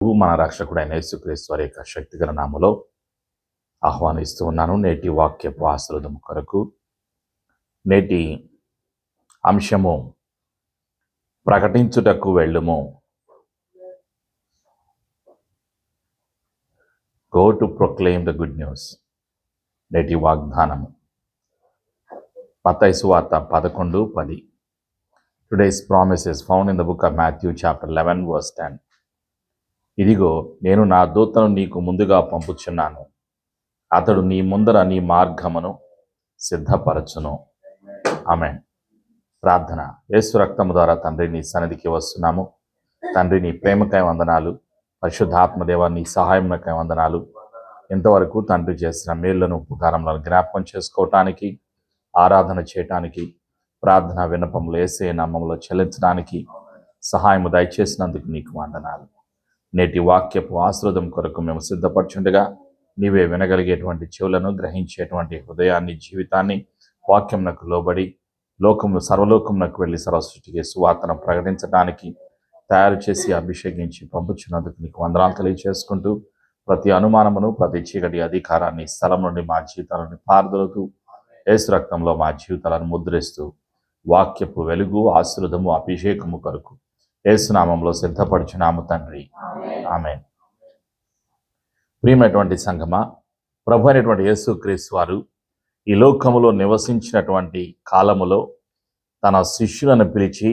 ప్రభు మన రక్షకుడైన యేసుక్రీస్తు వారి యొక్క శక్తిగల నామములో ఆహ్వానిస్తూ ఉన్నాను. నేటి వాక్యపు ఆశీర్వాదం కొరకు నేటి అంశము ప్రకటించుటకు వెళ్ళుము. Go to proclaim the good news. నేటి వాగ్దానము మత్తయి సువార్త 11:10. Today's promise is found in the book of Matthew chapter 11 verse 10. ఇదిగో నేను నా దూతను నీకు ముందుగా పంపుచున్నాను, అతడు నీ ముందర నీ మార్గమును సిద్ధపరచును. ఆమేన్. ప్రార్థన. యేసు రక్తము ద్వారా తండ్రి నీ సన్నిధికి వస్తున్నాము. తండ్రి నీ ప్రేమకై వందనాలు, పరిశుద్ధాత్మదేవ నీ సహాయంకై వందనాలు. ఇంతవరకు తండ్రి చేసిన మేళ్లను ఉపకారములను జ్ఞాపకం చేసుకోవటానికి, ఆరాధన చేయటానికి, ప్రార్థన విన్నపములు యేసయ్య నామములో చెల్లించడానికి సహాయము దయచేసినందుకు నీకు వందనాలు. నేటి వాక్యపు ఆశీర్వాదం కొరకు మేము సిద్ధపరచుండగా నీవే వినగలిగేటువంటి చెవులను, గ్రహించేటువంటి హృదయాన్ని, జీవితాన్ని వాక్యమునకు లోబడి సర్వలోకమునకు వెళ్ళి సర్వసృష్టికి సువార్తను ప్రకటించడానికి తయారు చేసి అభిషేకించి పంపుచున్నందుకు నీకు వందనాలు తెలియజేసుకుంటూ, ప్రతి అనుమానమును, ప్రతి చీకటి అధికారాన్ని స్థలం నుండి మా జీవితాలను పారదలుతూ యేసు రక్తంలో మా జీవితాలను ముద్రిస్తూ వాక్యపు వెలుగు, ఆశీర్వాదము, అభిషేకము కొరకు యేసునామంలో సిద్ధపడుచున్నాము తండ్రి. ఆమేన్. ప్రియమైనటువంటి సంగమా, ప్రభు అయినటువంటి యేసుక్రీస్తు వారు ఈ లోకములో నివసించినటువంటి కాలములో తన శిష్యులను పిలిచి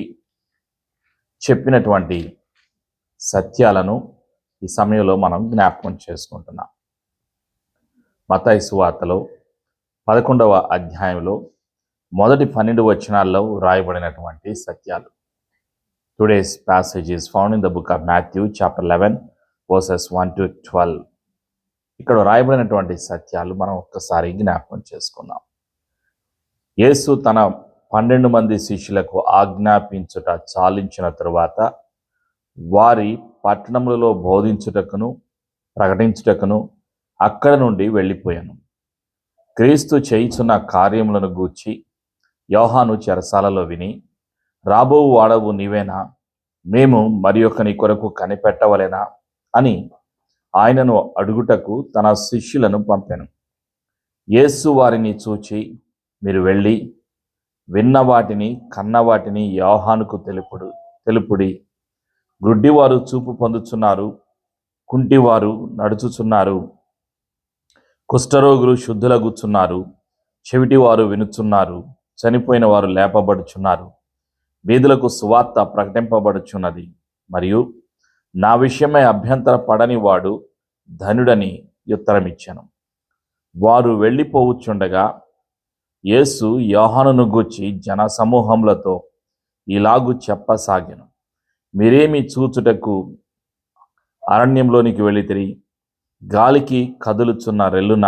చెప్పినటువంటి సత్యాలను ఈ సమయంలో మనం జ్ఞాపకం చేసుకుంటున్నాం. మత్తయి సువార్తలో 11వ అధ్యాయంలో మొదటి 12 వచనాల్లో రాయబడినటువంటి సత్యాలు. Today's passage is found in the book of Matthew chapter 11 versus 1 to 12. ఇక్కడ రాయబడినటువంటి సత్యాలు మనం ఒక్కసారి జ్ఞాపకం చేసుకుందాం. యేసు తన 12 మంది శిష్యులకు ఆజ్ఞాపించుట చాలించిన తరువాత వారి పట్టణములలో బోధించుటకును ప్రకటించుటకును అక్కడ నుండి వెళ్ళిపోయాను. క్రీస్తు చేయుచున్న కార్యములను గూర్చి యోహాను చెరసాలలో విని, రాబో వాడవు నీవేనా, మేము మరి ఒకని కొరకు కనిపెట్టవలెనా అని ఆయనను అడుగుటకు తన శిష్యులను పంపెను. యేసు వారిని చూచి, మీరు వెళ్ళి విన్న వాటిని కన్న వాటిని యోహానుకు తెలుపుడి. గుడ్డివారు చూపు పొందుచున్నారు, కుంటివారు నడుచుచున్నారు, కుష్ఠరోగులు శుద్ధులగుచున్నారు, చెవిటివారు వినుచున్నారు, చనిపోయిన వారు లేపబడుచున్నారు, వీధులకు సువార్త ప్రకటింపబడుచున్నది, మరియు నా విషయమై అభ్యంతర పడని వాడు ధనుడని ఉత్తరమిచ్చాను. వారు వెళ్ళిపోవచ్చుండగా యేసు యోహానును గూర్చి జన సమూహములతో ఇలాగు చెప్పసాగెను. మీరేమి చూచుటకు అరణ్యంలోనికి వెళ్ళితిరి? గాలికి కదులుచున్న రెల్లున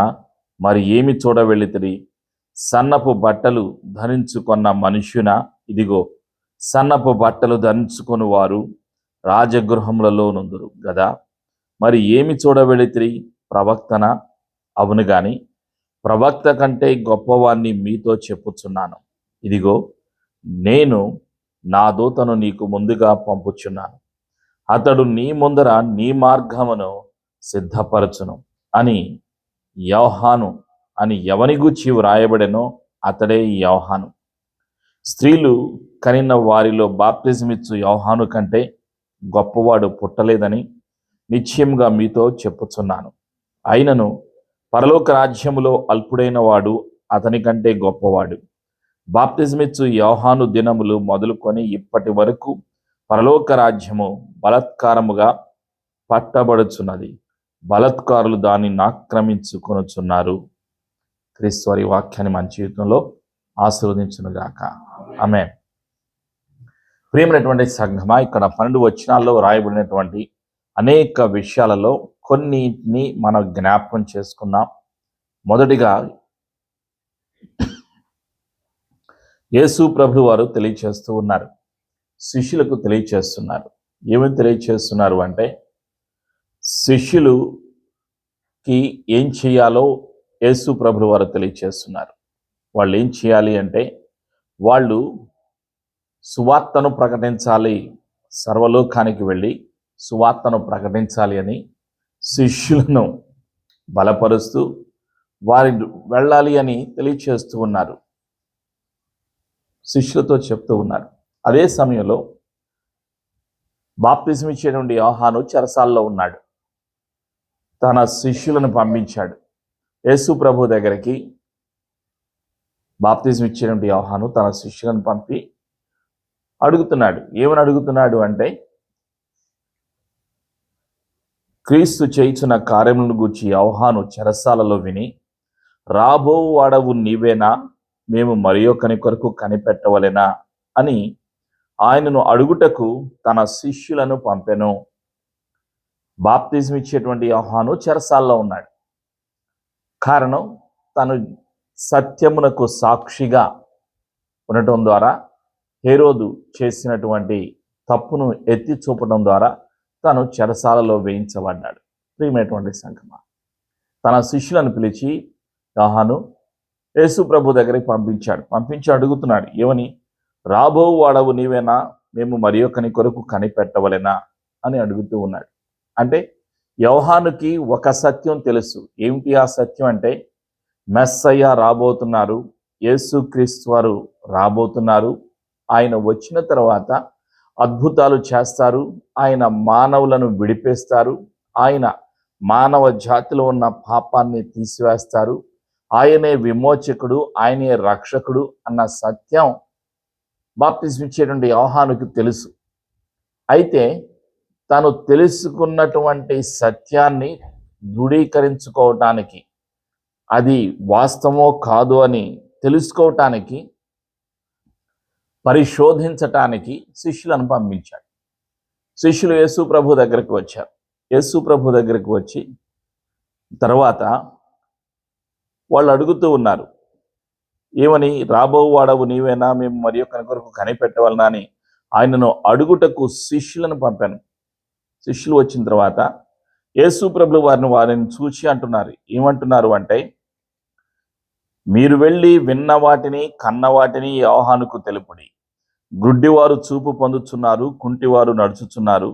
మరి ఏమి చూడ వెళ్ళితిరి? సన్నపు బట్టలు ధరించుకున్న మనుష్యున? ఇదిగో సన్నపు బట్టలు ధరించుకుని వారు రాజగృహములలో నుందురు గదా. మరి ఏమి చూడ వెళ్ళితిరి? ప్రవక్తన? అవును గాని ప్రవక్త కంటే గొప్పవాణ్ణి మీతో చెప్పుచున్నాను. ఇదిగో నేను నా దూతను నీకు ముందుగా పంపుచున్నాను, అతడు నీ ముందర నీ మార్గమును సిద్ధపరచును అని యోహాను అని ఎవని గూర్చి వ్రాయబడెనో అతడే యోహాను. స్త్రీలు కనిన వారిలో బాప్తిజమిచ్చు యోహాను కంటే గొప్పవాడు పుట్టలేదని నిశ్చయంగా మీతో చెప్పుచున్నాను. అయినను పరలోక రాజ్యములో అల్పుడైన వాడు అతని కంటే గొప్పవాడు. బాప్తిజమిచ్చు యోహాను దినములు మొదలుకొని ఇప్పటి వరకు పరలోక రాజ్యము బలత్కారముగా పట్టబడుచున్నది, బలత్కారులు దానిని ఆక్రమించుకొనుచున్నారు. క్రీస్తు వారి వాక్యాన్ని మన జీవితంలో ఆశీర్వదించునుగాక. ఆమేన్. ప్రియమైనటువంటి సంఘమా, ఇక్కడ 12 వచనాల్లో రాయబడినటువంటి అనేక విషయాలలో కొన్నిటిని మనం జ్ఞాపకం చేసుకుందాం. మొదటిగా యేసు ప్రభు వారు తెలియచేస్తూ ఉన్నారు, శిష్యులకు తెలియచేస్తున్నారు. ఏమని తెలియచేస్తున్నారు అంటే, శిష్యులకి ఏం చేయాలో యేసు ప్రభు వారు తెలియచేస్తున్నారు. వాళ్ళు ఏం చేయాలి అంటే, వాళ్ళు సువార్తను ప్రకటించాలి, సర్వలోకానికి వెళ్ళి సువార్తను ప్రకటించాలి అని శిష్యులను బలపరుస్తూ వారి వెళ్ళాలి అని తెలియచేస్తూ ఉన్నారు. శిష్యులతో చెప్తూ ఉన్నారు. అదే సమయంలో బాప్తిజం ఇచ్చేటువంటి యోహాను చెరసాల్లో ఉన్నాడు. తన శిష్యులను పంపించాడు. యేసు ప్రభు దగ్గరికి బాప్తిజం ఇచ్చేటువంటి యోహాను తన శిష్యులను పంపి అడుగుతున్నాడు. ఏమని అడుగుతున్నాడు అంటే, క్రీస్తు చేయుచున్న కార్యములను గూర్చి యోహాను చెరసాలలో విని, రాబో వాడవు నీవేనా, మేము మరి ఒకని కొరకు కనిపెట్టవలెనా అని ఆయనను అడుగుటకు తన శిష్యులను పంపెను. బాప్తిజం ఇచ్చేటువంటి యోహాను చెరసాల్లో ఉన్నాడు. కారణం, తను సత్యమునకు సాక్షిగా ఉండటం ద్వారా హేరోదు చేసినటువంటి తప్పును ఎత్తి చూపడం ద్వారా తను చెరసాలలో వేయించబడ్డాడు. ప్రియమైనటువంటి సంఘమా, తన శిష్యులను పిలిచి యోహాను యేసు ప్రభు దగ్గరికి పంపించి అడుగుతున్నాడు. ఏమని? రాబో వాడవు నీవేనా, మేము మరి ఒకని కొరకు కనిపెట్టవలెనా అని అడుగుతూ ఉన్నాడు. అంటే యోహానుకి ఒక సత్యం తెలుసు. ఏమిటి ఆ సత్యం అంటే, మెస్సయ్య రాబోతున్నారు, యేసుక్రీస్తు వారు రాబోతున్నారు. ఆయన వచ్చిన తర్వాత అద్భుతాలు చేస్తారు, ఆయన మానవులను విడిపేస్తారు, ఆయన మానవ జాతిలో ఉన్న పాపాన్ని తీసివేస్తారు, ఆయనే విమోచకుడు, ఆయనే రక్షకుడు అన్న సత్యం బాప్తిజం ఇచ్చేటువంటి యోహానుకు తెలుసు. అయితే తను తెలుసుకున్నటువంటి సత్యాన్ని దృఢీకరించుకోవటానికి, అది వాస్తవమో కాదు అని తెలుసుకోవటానికి, పరిశోధించటానికి శిష్యులను పంపించాడు. శిష్యులు యేసు ప్రభు దగ్గరికి వచ్చారు. యేసు ప్రభు దగ్గరికి వచ్చి తర్వాత వాళ్ళు అడుగుతూ ఉన్నారు. ఏమని? రాబో వాడవు నీవేనా, మేము మరి ఒకరి కొరకు కనిపెట్టవలనా అని ఆయనను అడుగుటకు శిష్యులను పంపాను. శిష్యులు వచ్చిన తర్వాత యేసు ప్రభు వారిని చూచి అంటున్నారు. ఏమంటున్నారు అంటే, మీరు వెళ్ళి విన్న వాటిని కన్న వాటిని యోహానుకు తెలుపుడి. గుడ్డివారు చూపు పొందుచున్నారు, కుంటివారు నడుచుచున్నారు,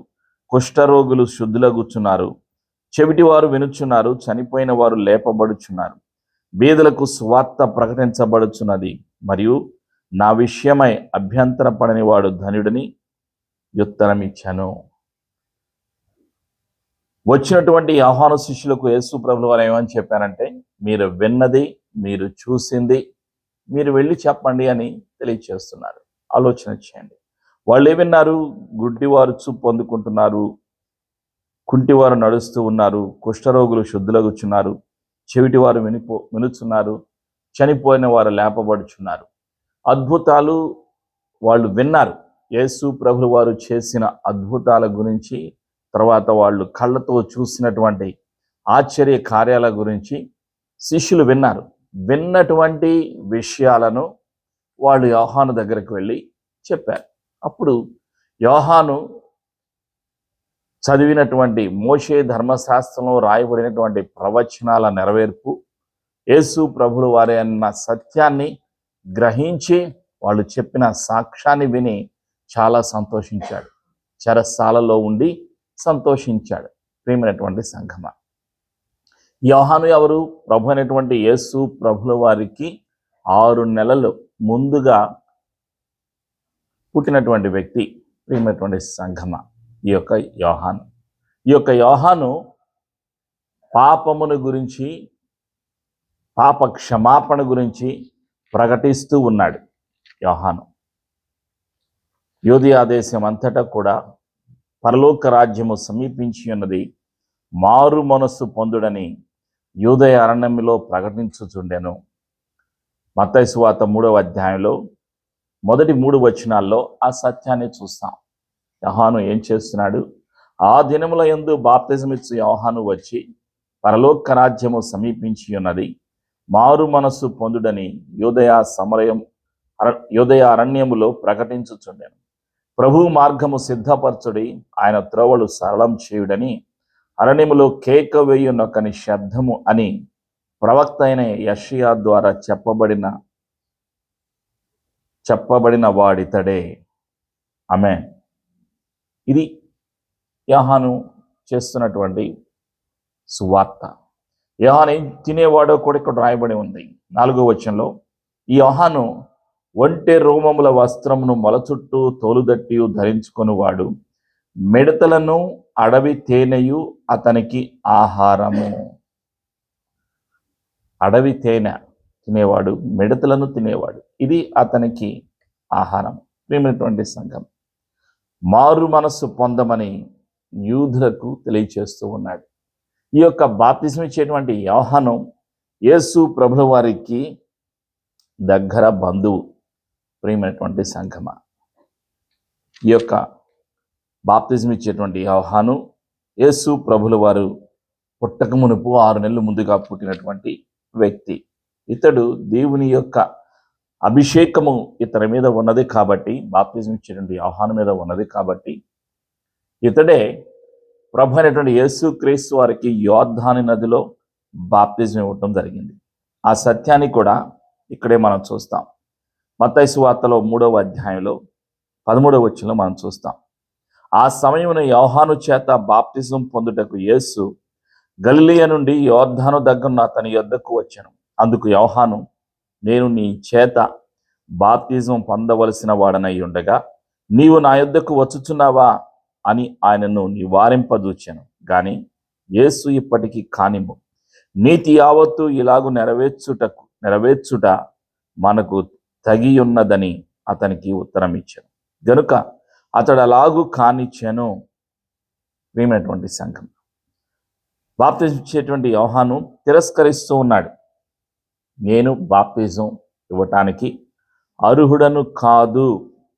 కుష్ఠరోగులు శుద్ధులగుచున్నారు, చెవిటివారు వినుచున్నారు, చనిపోయిన వారు లేపబడుచున్నారు, బీదలకు సువార్త ప్రకటించబడుచున్నది, మరియు నా విషయమై అభ్యంతరపడని వాడు ధనుడని ఉత్తరమిచ్చాను. వచ్చినటువంటి యోహాను శిష్యులకు యేసు ప్రభువు వారు ఏమని చెప్పారంటే, మీరు విన్నది, మీరు చూసింది మీరు వెళ్ళి చెప్పండి అని తెలియచేస్తున్నారు. ఆలోచన చేయండి. వాళ్ళు ఏమన్నారు? గుడ్డివారు చూపు పొందుకుంటున్నారు, కుంటివారు నడుస్తూ ఉన్నారు, కుష్ఠరోగులు శుద్ధులగుచున్నారు, చెవిటివారు వినుచున్నారు, చనిపోయిన వారు లేపబడుచున్నారు. అద్భుతాలు వాళ్ళు విన్నారు. యేసు ప్రభు వారు చేసిన అద్భుతాల గురించి, తర్వాత వాళ్ళు కళ్ళతో చూసినటువంటి ఆశ్చర్య కార్యాల గురించి శిష్యులు విన్నారు. విన్నటువంటి విషయాలను వాళ్ళు యోహాను దగ్గరికి వెళ్ళి చెప్పారు. అప్పుడు యోహాను చదివినటువంటి మోషే ధర్మశాస్త్రంలో రాయబడినటువంటి ప్రవచనాల నెరవేర్పు, యేసు ప్రభులు వారే అన్న సత్యాన్ని గ్రహించి వాళ్ళు చెప్పిన సాక్ష్యాన్ని విని చాలా సంతోషించాడు. చెరసాలలో ఉండి సంతోషించాడు. ప్రియమైనటువంటి సంఘమా, యోహాను ఎవరు? ప్రభు అయినటువంటి యేసు ప్రభుల వారికి 6 నెలలు ముందుగా పుట్టినటువంటి వ్యక్తి. ప్రియమైనటువంటి సంఘమా, ఈ యొక్క యోహాను పాపమును గురించి, పాప క్షమాపణ గురించి ప్రకటిస్తూ ఉన్నాడు. యోహాను యూదయ దేశం అంతటా కూడా పరలోక రాజ్యము సమీపించి ఉన్నది, మారు మనస్సు పొందుడని యూదయ అరణ్యములో ప్రకటించుచుండెను. మత్తయి సువార్త 3వ అధ్యాయంలో మొదటి 3 వచనాల్లో ఆ సత్యాన్ని చూస్తాం. యోహాను ఏం చేస్తున్నాడు? ఆ దినముల యందు బాప్తిజమిచ్చు యోహాను వచ్చి, పరలోక రాజ్యము సమీపించి ఉన్నది, మారు మనస్సు పొందుడని యూదయ అరణ్యములో ప్రకటించుచుండెను. ప్రభు మార్గము సిద్ధపరచుడి, ఆయన త్రోవలు సరళం చేయుడని అరణ్యములో కేక వేయునొకని శబ్దము అని ప్రవక్త అయిన యెషయా ద్వారా చెప్పబడిన వాడితడే. ఆమేన్. ఇది యోహాను చేస్తున్నటువంటి సువార్త. యోహాను తినేవాడో కూడా ఇక్కడ రాయబడి ఉంది 4వ వచనంలో. ఈ యోహాను ఒంటె రోమముల వస్త్రమును మొల చుట్టూ తోలుదట్టి ధరించుకొనివాడు, మిడతలను అడవి తేనెయు అతనికి ఆహారము. అడవి తేనె తినేవాడు, మిడతలను తినేవాడు, ఇది అతనికి ఆహారం. ప్రియమైనటువంటి సంఘం, మారు మనస్సు పొందమని యూదులకు తెలియచేస్తూ ఉన్నాడు. ఈ యొక్క బాప్తిసం ఇచ్చేటువంటి యోహాను యేసు ప్రభుల వారికి దగ్గర బంధువు. ప్రియమైనటువంటి సంఘమ, ఈ యొక్క బాప్తిజం ఇచ్చేటువంటి యోహాను యేసు ప్రభుల వారు పుట్టక మునుపు 6 నెలలు ముందుగా పుట్టినటువంటి వ్యక్తి. ఇతడు దేవుని యొక్క అభిషేకము ఇతని మీద ఉన్నది కాబట్టి, బాప్తిజం ఇచ్చేటువంటి యోహాను మీద ఉన్నది కాబట్టి, ఇతడే ప్రభు అయినటువంటి యేసు క్రీస్తు వారికి యోర్దాను నదిలో బాప్తిజం ఇవ్వటం జరిగింది. ఆ సత్యాన్ని కూడా ఇక్కడే మనం చూస్తాం. మత్తయి సువార్తలో 3వ అధ్యాయంలో 13వ వచనంలో మనం చూస్తాం. ఆ సమయమున యోహాను చేత బాప్తిజం పొందుటకు యేసు గలిలయ నుండి యోర్దాను దగ్గరున్న అతని యొద్దకు వచ్చెను. అందుకు యోహాను, నేను నీ చేత బాప్తిజం పొందవలసిన వాడనై ఉండగా నీవు నా యొద్దకు వచ్చుచున్నావా అని ఆయనను నివారింపజూచెను. గాని యేసు ఇప్పటికీ కానిమ్ము, నీతి యావత్తు ఇలాగు నెరవేర్చుట మనకు తగి ఉన్నదని అతనికి ఉత్తరం ఇచ్చాను. గనుక అతడు అలాగూ కానిచ్చాను. ప్రియమైనటువంటి సంఘం, బాప్తిజం ఇచ్చేటువంటి యోహాను తిరస్కరిస్తూ ఉన్నాడు. నేను బాప్తిజం ఇవ్వటానికి అర్హుడను కాదు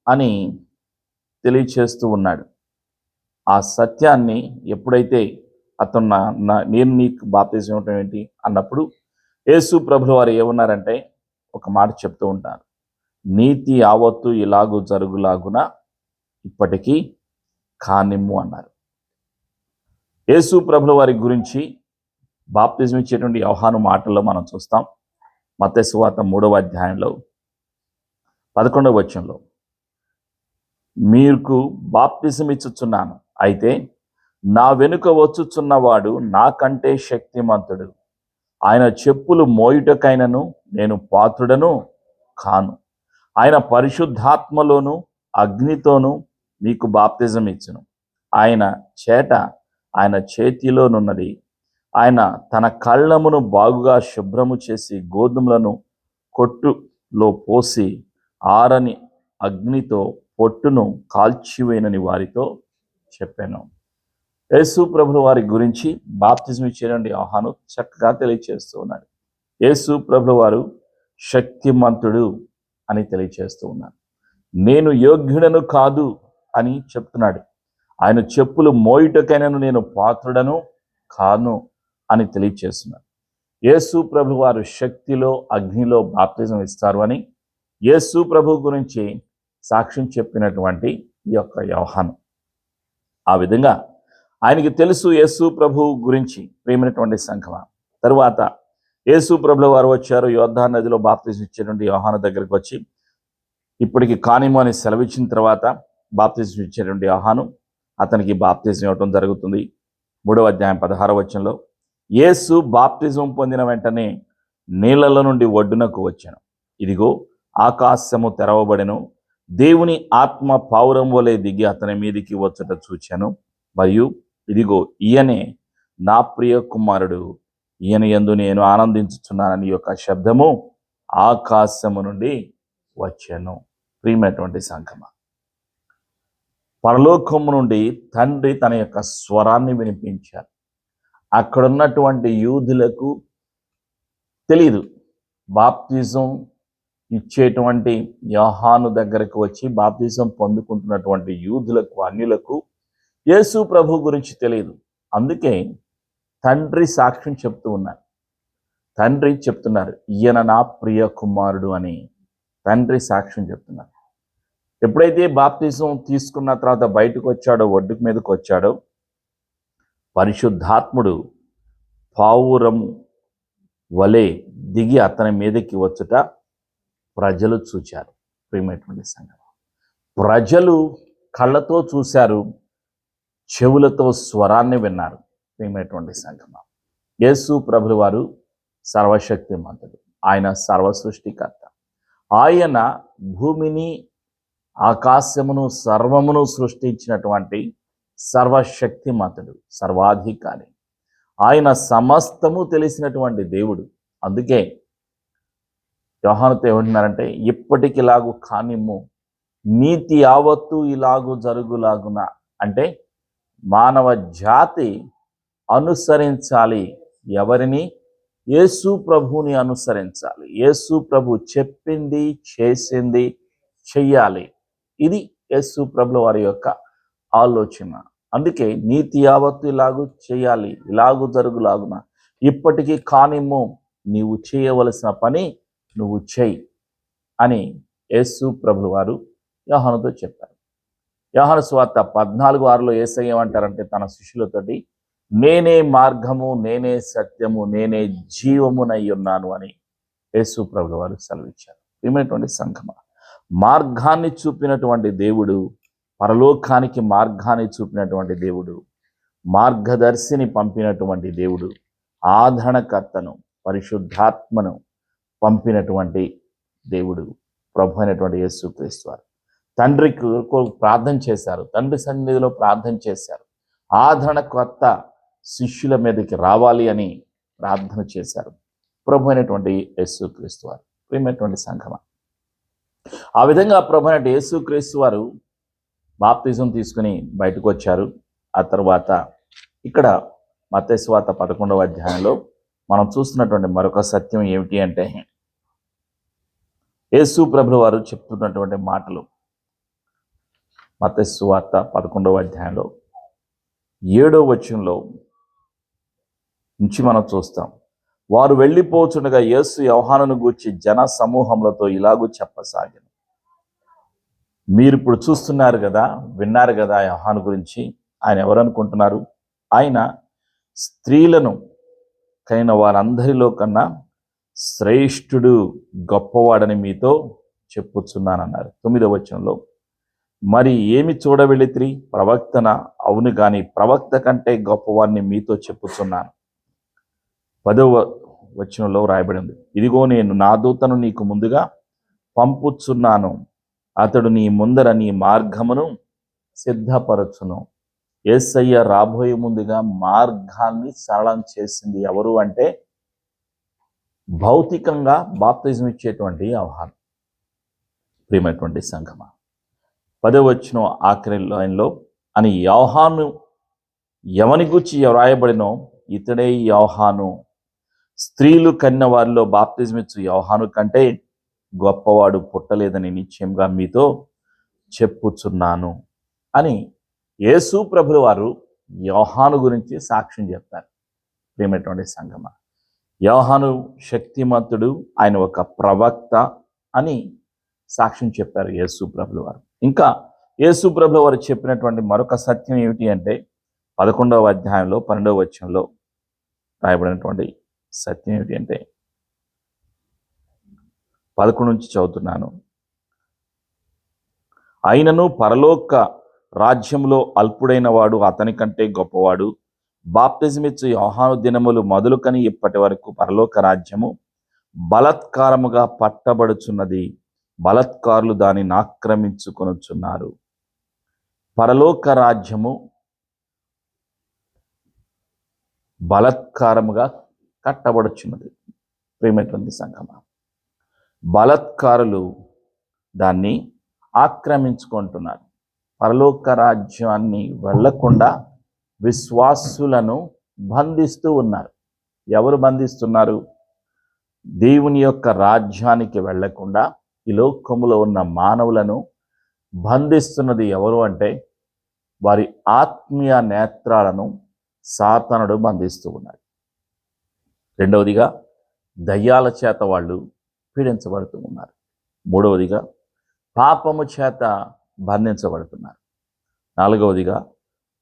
అని తెలియచేస్తూ ఉన్నాడు. ఆ సత్యాన్ని ఎప్పుడైతే అతను నేను నీకు బాప్తిజం ఇవ్వటం ఏంటి అన్నప్పుడు యేసు ప్రభుల వారు ఏమన్నారంటే ఒక మాట చెప్తూ ఉంటారు, నీతి యావత్తు ఇలాగూ జరుగులాగున ఇప్పటికీ కానిమ్ము అన్నారు. యేసు ప్రభుల వారి గురించి బాప్తిజం ఇచ్చేటువంటి యోహాను మాటల్లో మనం చూస్తాం. మత్తయి సువార్త 3వ అధ్యాయంలో 11వ వచనంలో, మీకు బాప్తిజం ఇచ్చుచున్నాను, అయితే నా వెనుక వచ్చుచున్నవాడు నాకంటే శక్తిమంతుడు, ఆయన చెప్పులు మోయుటకైనను నేను పాత్రుడను కాను. ఆయన పరిశుద్ధాత్మలోను అగ్నితోనూ మీకు బాప్తిజం ఇచ్చును. ఆయన చేతిలోనున్నది. ఆయన తన కళ్ళమును బాగుగా శుభ్రము చేసి గోధుమలను కొట్టులో పోసి ఆరని అగ్నితో పొట్టును కాల్చివేయనని వారితో చెప్పాను. యేసు ప్రభుల వారి గురించి బాప్తిజం ఇచ్చేటువంటి యోహాను చక్కగా తెలియచేస్తూ ఉన్నాడు. యేసు ప్రభుల వారు శక్తిమంతుడు అని తెలియచేస్తూ ఉన్నాడు. నేను యోగ్యుడను కాదు అని చెప్తున్నాడు. ఆయన చెప్పులు మోయుటకైనను నేను పాత్రుడను కాను అని తెలియచేస్తున్నాడు. యేసు ప్రభు వారు శక్తిలో అగ్నిలో బాప్తిజం ఇస్తారు అని యేసు ప్రభు గురించి సాక్ష్యం చెప్పినటువంటి ఈ యొక్క యోహాను. ఆ విధంగా ఆయనకి తెలుసు యేసు ప్రభు గురించి. ప్రియమైనటువంటి సంఘమా, తరువాత యేసు ప్రభుల వారు వచ్చారు, యోర్దాను నదిలో బాప్తిజం ఇచ్చేటువంటి యోహాను దగ్గరికి వచ్చి ఇప్పటికి కానిము అని సెలవిచ్చిన తర్వాత బాప్తిజం ఇచ్చేటువంటి యోహాను అతనికి బాప్తిజం ఇవ్వటం జరుగుతుంది. 3వ అధ్యాయం 16వ వచనంలో, యేసు బాప్తిజం పొందిన వెంటనే నీళ్లలో నుండి ఒడ్డునకు వచ్చాను. ఇదిగో ఆకాశము తెరవబడెను, దేవుని ఆత్మ పావురం వలె దిగి అతని మీదికి వచ్చుట చూచాను. మరియు ఇదిగో ఈయనే నా ప్రియ కుమారుడు, ఈయన యందు నేను ఆనందించుచున్నానని యొక్క శబ్దము ఆకాశము నుండి వచ్చాను. ప్రియమైనటువంటి సంఘమా, పరలోకము నుండి తండ్రి తన యొక్క స్వరాన్ని వినిపించారు. అక్కడున్నటువంటి యూదులకు తెలీదు. బాప్తిజం ఇచ్చేటువంటి యోహాను దగ్గరకు వచ్చి బాప్తిజం పొందుకుంటున్నటువంటి యూదులకు, అన్యులకు యేసు ప్రభు గురించి తెలియదు. అందుకే తండ్రి సాక్ష్యం చెప్తూ ఉన్నారు. తండ్రి చెప్తున్నారు, ఈయన నా ప్రియ కుమారుడు అని తండ్రి సాక్ష్యం చెప్తున్నారు. ఎప్పుడైతే బాప్తిజం తీసుకున్న తర్వాత బయటకు వచ్చాడో, ఒడ్డుకు మీదకి వచ్చాడో, పరిశుద్ధాత్ముడు పావురము వలె దిగి అతని మీదకి వచ్చుట ప్రజలు చూచారు. ప్రియమైనటువంటి సంఘం, ప్రజలు కళ్ళతో చూశారు, చెవులతో స్వరాన్ని విన్నారు. ప్రియమైనటువంటి సంగమా, యేసు ప్రభుల వారు సర్వశక్తిమంతుడు. ఆయన సర్వ సృష్టికర్త. ఆయన భూమిని, ఆకాశమును, సర్వమును సృష్టించినటువంటి సర్వశక్తిమంతుడు, సర్వాధికారి. ఆయన సమస్తము తెలిసినటువంటి దేవుడు. అందుకే యోహానుతో ఏమంటున్నారంటే, ఇప్పటికిలాగు కానిమ్ము, నీతి యావత్తు ఇలాగు జరుగులాగున. అంటే మానవ జాతి అనుసరించాలి. ఎవరిని? యేసు ప్రభుని అనుసరించాలి. యేసు ప్రభు చెప్పింది, చేసింది చెయ్యాలి. ఇది యేసు ప్రభుల వారి యొక్క ఆలోచన. అందుకే నీతి యావత్తు ఇలాగు చేయాలి, ఇలాగు జరుగులాగున. ఇప్పటికీ కానిమ్ము, నీవు చేయవలసిన పని నువ్వు చెయ్యి అని యేసు ప్రభుల వారు యోహానుతో చెప్పారు. యోహాను సువార్త 14:6 యేసయ్య ఏమంటారంటే తన శిష్యులతోటి, నేనే మార్గము, నేనే సత్యము, నేనే జీవమునై ఉన్నాను అని యేసు ప్రభుల వారు సెలవిచ్చారు. ప్రియమైనటువంటి సంఘమా, మార్గాన్ని చూపినటువంటి దేవుడు, పరలోకానికి మార్గాన్ని చూపినటువంటి దేవుడు, మార్గదర్శిని పంపినటువంటి దేవుడు, ఆదరణకర్తను, పరిశుద్ధాత్మను పంపినటువంటి దేవుడు ప్రభు అయినటువంటి యేసుక్రీస్తు వారు. తండ్రికి ప్రార్థన చేశారు, తండ్రి సన్నిధిలో ప్రార్థన చేశారు. ఆదరణకర్త శిష్యుల మీదకి రావాలి అని ప్రార్థన చేశారు ప్రభు అయినటువంటి యేసుక్రీస్తు వారు. ప్రియమైనటువంటి సంఘమా, ఆ విధంగా ప్రభు అయినటువంటి యేసుక్రీస్తు వారు బాప్తిజం తీసుకుని బయటకు వచ్చారు. ఆ తర్వాత ఇక్కడ మత్తయి సువార్త 11వ అధ్యాయంలో మనం చూస్తున్నటువంటి మరొక సత్యం ఏమిటి అంటే, యేసు ప్రభుల వారు చెప్తున్నటువంటి మాటలు మత్తయి సువార్త 11వ అధ్యాయంలో 7వ వచనంలో నుంచి మనం చూస్తాం. వారు వెళ్ళిపోచుండగా యేసు యోహానును గూర్చి జన సమూహములతో ఇలాగూ చెప్పసాగాను. మీరు ఇప్పుడు చూస్తున్నారు కదా, విన్నారు కదా యోహాను గురించి. ఆయన ఎవరనుకుంటున్నారు? ఆయన స్త్రీలను కనిన వారందరిలో కన్నా శ్రేష్ఠుడు, గొప్పవాడని మీతో చెప్పుచున్నానన్నారు. 9వ వచనంలో, మరి ఏమి చూడవెళ్ళితిరి? ప్రవక్తన? అవును గాని ప్రవక్త కంటే గొప్పవాడిని మీతో చెప్పుచున్నాను. 10వ వచనంలో రాయబడింది, ఇదిగో నేను నా దూతను నీకు ముందుగా పంపుచున్నాను, అతడు నీ ముందర నీ మార్గమును సిద్ధపరచును. యేసయ్య రాబోయే ముందుగా మార్గాన్ని సరళం చేసింది ఎవరు అంటే, భౌతికంగా బాప్తిజం ఇచ్చేటువంటి యోహాను. ప్రియమైనటువంటి సంఘమా, 10వ వచనం ఆఖరి లైన్లో, అని యోహాను ఎవని గూర్చి రాయబడినో ఇతడే యోహాను. స్త్రీలు కన్న వారిలో బాప్తిజమిచ్చు యోహాను కంటే గొప్పవాడు పుట్టలేదని నిశ్చయంగా మీతో చెప్పుచున్నాను అని యేసు ప్రభుల వారు యోహాను గురించి సాక్ష్యం చెప్పారు. ప్రియమైనటువంటి సంఘమా, యోహాను శక్తిమంతుడు, ఆయన ఒక ప్రవక్త అని సాక్ష్యం చెప్పారు యేసు ప్రభుల వారు. ఇంకా యేసు ప్రభుల వారు చెప్పినటువంటి మరొక సత్యం ఏమిటి అంటే, 11వ అధ్యాయంలో 12వ వచనంలో రాయబడినటువంటి సత్యం ఏమిటి అంటే, 11 నుంచి చదువుతున్నాను. అయినను పరలోక రాజ్యంలో అల్పుడైన వాడు అతని కంటే గొప్పవాడు. బాప్తిజమిచ్చు యోహాను దినములు మొదలుకని ఇప్పటి వరకు పరలోక రాజ్యము బలత్కారముగా పట్టబడుచున్నది, బలత్కారులు దానిని ఆక్రమించుకొనుచున్నారు. పరలోక రాజ్యము బలత్కారముగా కట్టబడుచున్నది. ప్రియమైనటువంటి సంఘమా, బలత్కారులు దాన్ని ఆక్రమించుకుంటున్నారు. పరలోక రాజ్యాన్ని వెళ్లకుండా విశ్వాసులను బంధిస్తూ ఉన్నారు. ఎవరు బంధిస్తున్నారు? దేవుని యొక్క రాజ్యానికి వెళ్లకుండా ఈ లోకములో ఉన్న మానవులను బంధిస్తున్నది ఎవరు అంటే, వారి ఆత్మీయ నేత్రాలను సాతానుడు బంధిస్తూ ఉన్నాడు. రెండవదిగా, దయ్యాల చేత వాళ్ళు పీడించబడుతూ ఉన్నారు. మూడవదిగా, పాపము చేత బంధించబడుతున్నారు. నాలుగవదిగా,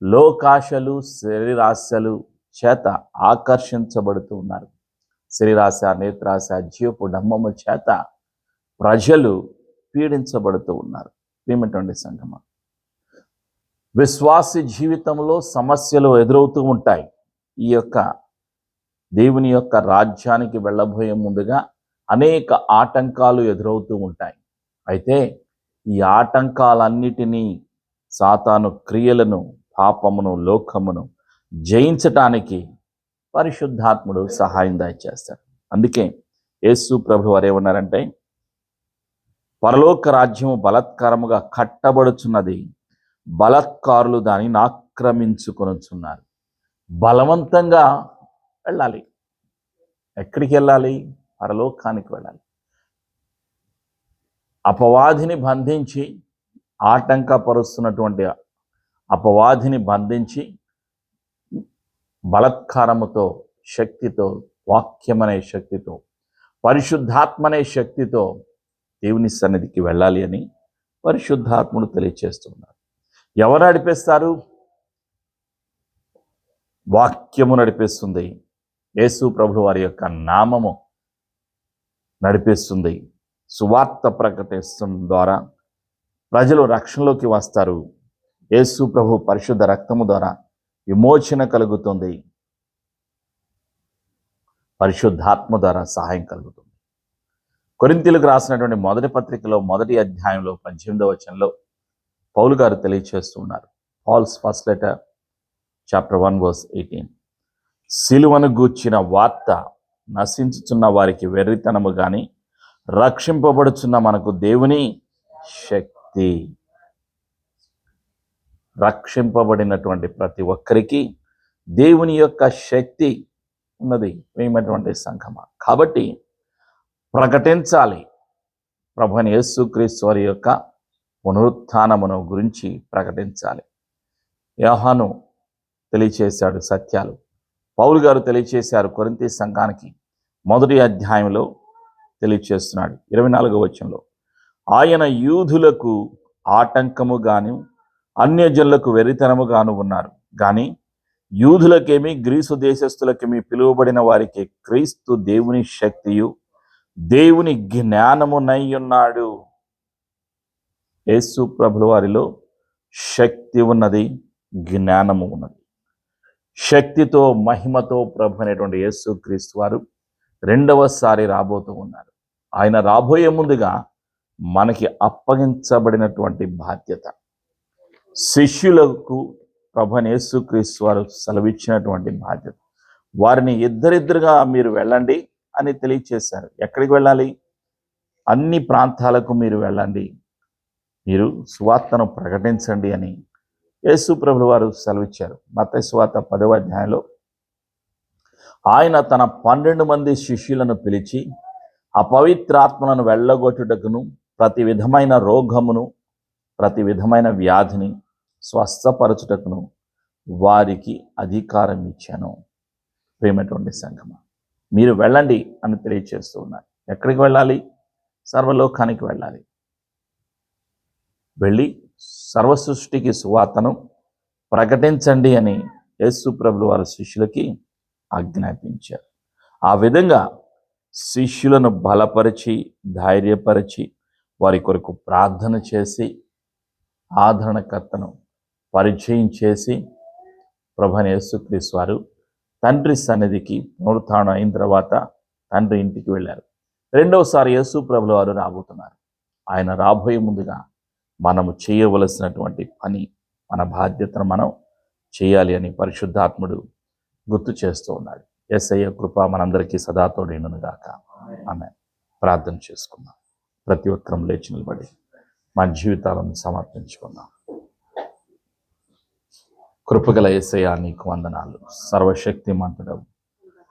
లోకాశలు, శరీరాశలు చేత ఆకర్షించబడుతూ ఉన్నారు. శరీరాశ, నేత్రాశ, జీవపు డంబము చేత ప్రజలు పీడించబడుతూ ఉన్నారు. ప్రియమైనటువంటి సంఘమా, విశ్వాసి జీవితంలో సమస్యలు ఎదురవుతూ ఉంటాయి. ఈ యొక్క దేవుని యొక్క రాజ్యానికి వెళ్ళబోయే ముందుగా అనేక ఆటంకాలు ఎదురవుతూ ఉంటాయి. అయితే ఈ ఆటంకాలన్నిటినీ సాతాను క్రియలను, పాపమును, లోకమును జయించటానికి పరిశుద్ధాత్ముడు సహాయం దయచేస్తాడు. అందుకే యేసు ప్రభు వారు ఏమన్నారంటే, పరలోక రాజ్యము బలత్కారముగా కట్టబడుచున్నది, బలత్కారులు దానిని ఆక్రమించుకొనుచున్నారు. బలవంతంగా వెళ్ళాలి. ఎక్కడికి వెళ్ళాలి? పరలోకానికి వెళ్ళాలి. అపవాదిని బంధించి, ఆటంకపరుస్తున్నటువంటి అపవాదిని బంధించి బలత్కారముతో, శక్తితో, వాక్యమనే శక్తితో, పరిశుద్ధాత్మనే శక్తితో దేవుని సన్నిధికి వెళ్ళాలి అని పరిశుద్ధాత్ముడు తెలియచేస్తున్నారు. ఎవరు నడిపిస్తారు? వాక్యము నడిపిస్తుంది. యేసు ప్రభు వారి యొక్క నామము నడిపిస్తుంది. సువార్త ప్రకటిస్తున్న ద్వారా ప్రజలు రక్షణలోకి వస్తారు. యేసు ప్రభు పరిశుద్ధ రక్తము ద్వారా విమోచన కలుగుతుంది. పరిశుద్ధాత్మ ద్వారా సహాయం కలుగుతుంది. కొరింథీయులకు రాసినటువంటి మొదటి పత్రికలో 1వ అధ్యాయంలో 18వ వచనంలో పౌలు గారు తెలియచేస్తున్నారు. Paul's first letter chapter 1 verse 18. సిలువను గూర్చిన వార్త నశించుచున్న వారికి వెర్రితనము గాని, రక్షింపబడుచున్న మనకు దేవుని శక్తి. రక్షింపబడినటువంటి ప్రతి ఒక్కరికి దేవుని యొక్క శక్తి ఉన్నది. ఏమైనటువంటి సంఘమా, కాబట్టి ప్రకటించాలి. ప్రభువైన యేసుక్రీస్తు వారి యొక్క పునరుత్థానమును గురించి ప్రకటించాలి. యోహాను తెలియచేశాడు సత్యాలు. పౌలు గారు తెలియచేశారు కొరింథీ సంఘానికి 1వ అధ్యాయంలో తెలియచేస్తున్నాడు 24వ వచనంలో. ఆయన యూదులకు ఆటంకము గాను, అన్యజనులకు వెర్రితనముగాను ఉన్నారు. కానీ యూదులకేమి, గ్రీసు దేశస్థులకేమి, పిలువబడిన వారికి క్రీస్తు దేవుని శక్తియు దేవుని జ్ఞానమునై ఉన్నాడు. యేసు ప్రభుల వారిలో శక్తి ఉన్నది, జ్ఞానము ఉన్నది. శక్తితో, మహిమతో ప్రభు అనేటువంటి యేసు క్రీస్తు వారు రెండవసారి రాబోతూ ఉన్నారు. ఆయన రాబోయే ముందుగా మనకి అప్పగించబడినటువంటి బాధ్యత, శిష్యులకు ప్రభు యేసు క్రీస్తు వారు సెలవిచ్చినటువంటి బాధ్యత. వారిని ఇద్దరిద్దరుగా మీరు వెళ్ళండి అని తెలియచేశారు. ఎక్కడికి వెళ్ళాలి? అన్ని ప్రాంతాలకు మీరు వెళ్ళండి, మీరు సువార్తను ప్రకటించండి అని యేసు ప్రభుల వారు సెలవిచ్చారు. మత్తయి సువార్త 10వ అధ్యాయంలో ఆయన తన 12 మంది శిష్యులను పిలిచి అపవిత్రాత్మలను వెళ్ళగొట్టుటకును, ప్రతి విధమైన రోగమును, ప్రతి విధమైన వ్యాధిని స్వస్థపరచుటకును వారికి అధికారం ఇచ్చాను. ప్రేమటువంటి సంఘమా, మీరు వెళ్ళండి అని తెలియచేస్తూ ఉన్నారు. ఎక్కడికి వెళ్ళాలి? సర్వలోకానికి వెళ్ళాలి. వెళ్ళి సర్వసృష్టికి సువార్తను ప్రకటించండి అని యేసు ప్రభుల వారి శిష్యులకి ఆజ్ఞాపించారు. ఆ విధంగా శిష్యులను బలపరిచి, ధైర్యపరిచి, వారి కొరకు ప్రార్థన చేసి, ఆదరణకర్తను పరిచయం చేసి ప్రభువైన యేసుక్రీస్తు వారు తండ్రి సన్నిధికి పునరుత్థానం అయిన తర్వాత తండ్రి ఇంటికి వెళ్ళారు. రెండవసారి యేసు ప్రభుల వారు రాబోతున్నారు. ఆయన రాబోయే ముందుగా మనము చేయవలసినటువంటి పని, మన బాధ్యతను మనం చేయాలి అని పరిశుద్ధాత్ముడు గుర్తు చేస్తూ ఉన్నాడు. యేసయ్య కృప మనందరికీ సదా తోడైనను గాక. ఆమేన్. ప్రార్థన చేసుకుందాం. ప్రతి ఒక్కరం లేచి నిలబడి మన జీవితాలను సమర్పించుకుందాం. కృపగల యేసయ్య నీకు వందనాలు. సర్వశక్తిమంతుడవు,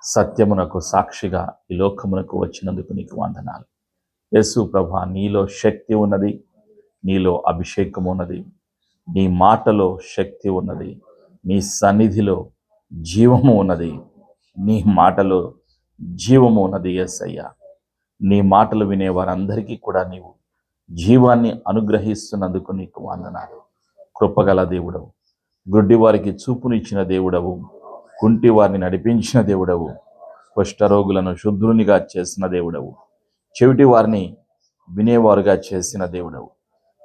సత్యమునకు సాక్షిగా ఈ లోకమునకు వచ్చినందుకు నీకు వందనాలు. యేసు ప్రభువా, నీలో శక్తి ఉన్నది, నీలో అభిషేకం ఉన్నది, నీ మాటలో శక్తి ఉన్నది, నీ సన్నిధిలో జీవము ఉన్నది, నీ మాటలో జీవము ఉన్నది. యేసయ్య, నీ మాటలు వినే వారందరికీ కూడా నీవు జీవాన్ని అనుగ్రహిస్తున్నందుకు నీకు వందనాలు. కృపగల దేవుడవు, గుడ్డి వారికి చూపునిచ్చిన దేవుడవు, కుంటి వారిని నడిపించిన దేవుడవు, కుష్ఠరోగులను శుద్ధునిగా చేసిన దేవుడవు, చెవిటి వారిని వినేవారుగా చేసిన దేవుడవు,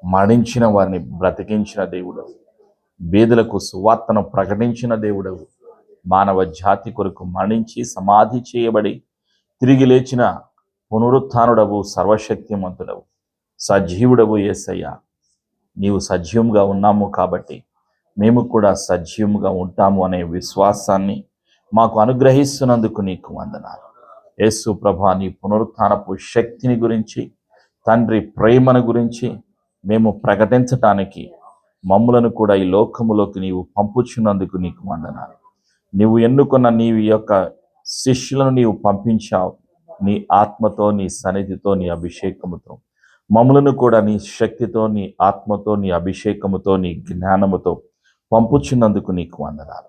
మరణించిన వారిని బ్రతికించిన దేవుడవు, బీదలకు సువార్తను ప్రకటించిన దేవుడవు. మానవ జాతి కొరకు మరణించి సమాధి చేయబడి తిరిగి లేచిన పునరుత్థానుడవు, సర్వశక్తిమంతుడవు, సజీవుడవు యేసయ్య. నీవు సజీవంగా ఉన్నాము కాబట్టి మేము కూడా సజీవంగా ఉంటాము అనే విశ్వాసాన్ని మాకు అనుగ్రహిస్తున్నందుకు నీకు వందనాలు. యేసు ప్రభా, నీ పునరుత్థానపు శక్తిని గురించి, తండ్రి ప్రేమను గురించి మేము ప్రకటించటానికి మమ్ములను కూడా ఈ లోకములోకి నీవు పంపుచున్నందుకు నీకు వందనాలు. నీవు ఎన్నుకున్న నీ యొక్క శిష్యులను నీవు పంపించావు. నీ ఆత్మతో, నీ సన్నిధితో, నీ అభిషేకముతో మమ్ములను కూడా నీ శక్తితో, నీ ఆత్మతో, నీ అభిషేకముతో, నీ జ్ఞానముతో పంపుచున్నందుకు నీకు వందనాలు.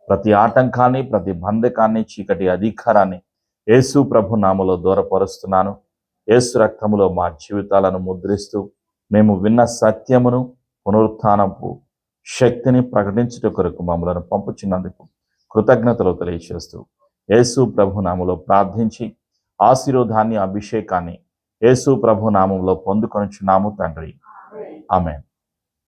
ప్రతి ఆటంకాన్ని, ప్రతి బంధకాన్ని, చీకటి అధికారాన్ని యేసు ప్రభు నామములో దూరపరుస్తున్నాను. యేసు రక్తములో మా జీవితాలను ముద్రిస్తూ మేము విన్న సత్యమును, పునరుత్థానపు శక్తిని ప్రకటించుట కొరకు మమ్మలను పంపుచున్నందుకు కృతజ్ఞతలు తెలియజేస్తూ యేసు ప్రభు నామములో ప్రార్థించి ఆశీర్వాదాన్ని, అభిషేకాన్ని యేసు ప్రభు నామములో పొందుకొనుచున్నాము తండ్రి. ఆమేన్.